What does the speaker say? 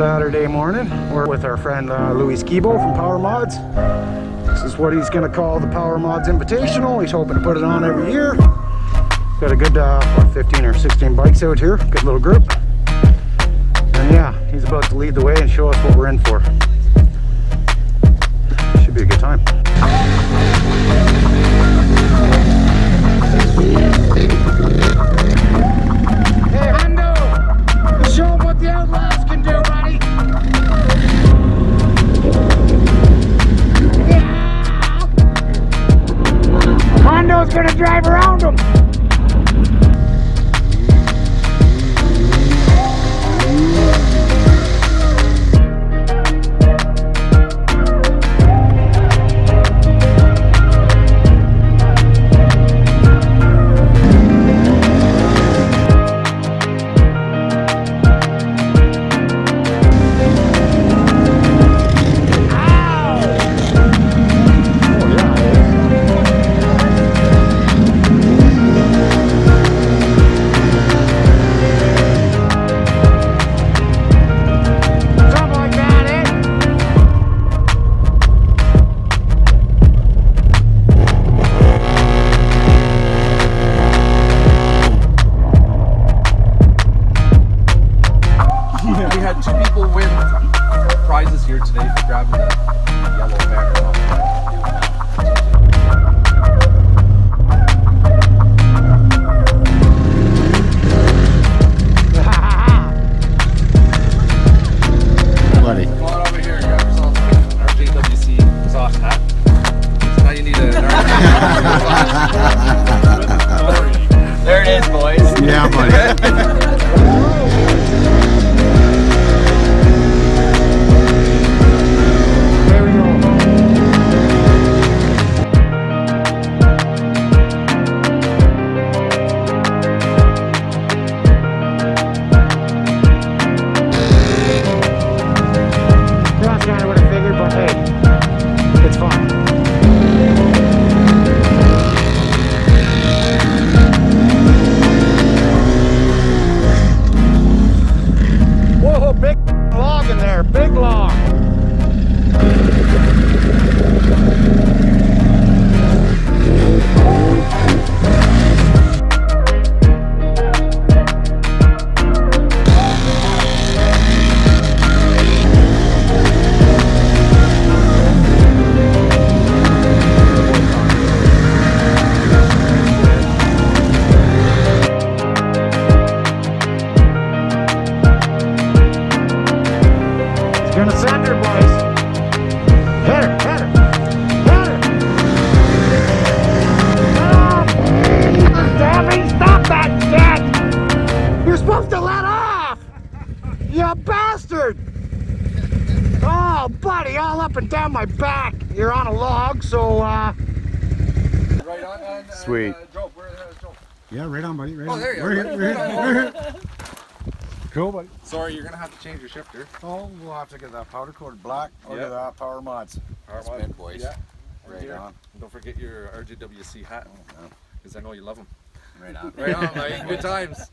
Saturday morning. We're with our friend Louis Skibo from PowerModz. This is what he's going to call the PowerModz Invitational. He's hoping to put it on every year. Got a good 15 or 16 bikes out here. Good little group. And yeah, he's about to lead the way and show us what we're in for. Should be a good time. Hey Hondo, show him what the Outlaws can do, buddy. Yeah! Hondo's gonna drive around him. There it is, boys. Yeah, buddy. There we go. That's kind of what I figured, but hey, it's fun. Whoa, big log in there, big log. Gonna send her, boys. Hit her, hit her, hit her. Oh, Davey, stop that shit! You're supposed to let off! You bastard! Oh, buddy, all up and down my back. You're on a log, so, Right on, and, sweet. Joe, where's Joe? Yeah, right on, buddy. Right Oh, on. there you We're go. here, we're here, we're here. Cool, buddy. Sorry, you're gonna have to change your shifter. Oh, we'll have to get that powder coated black or Yep. get that PowerModz. That's PowerModz. mint, boys. Yeah. Right Here. on. And don't forget your RJWC hat, because I know you love them. Right on. Right on, mate. Good times.